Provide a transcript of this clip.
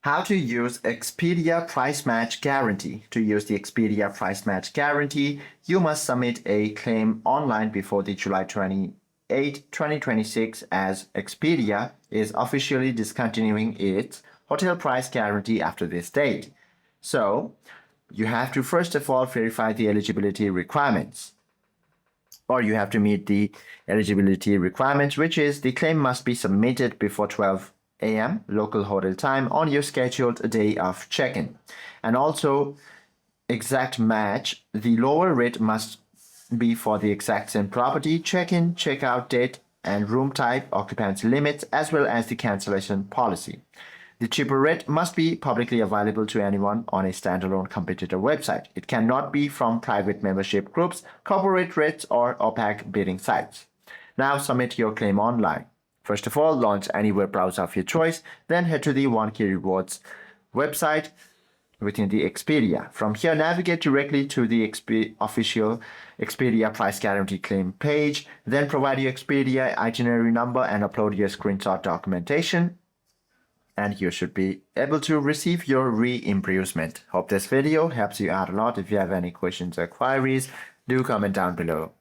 How to use Expedia Price Match Guarantee. To use the Expedia Price Match Guarantee, you must submit a claim online before the July 2026, as Expedia is officially discontinuing its hotel price guarantee after this date. So, you have to first of all verify the eligibility requirements. Or you have to meet the eligibility requirements, which is the claim must be submitted before 12 a.m. local hotel time on your scheduled day of check-in. And also, exact match, the lower rate must be for the exact same property, check-in, check-out date, and room type, occupancy limits, as well as the cancellation policy. The cheaper rate must be publicly available to anyone on a standalone competitor website. It cannot be from private membership groups, corporate rates, or opaque bidding sites. Now submit your claim online. First of all, launch any web browser of your choice, then head to the One Key Rewards website within the Expedia. From here, navigate directly to the official Expedia Price Guarantee claim page, then provide your Expedia itinerary number and upload your screenshot documentation, and you should be able to receive your reimbursement. Hope this video helps you out a lot. If you have any questions or queries, do comment down below.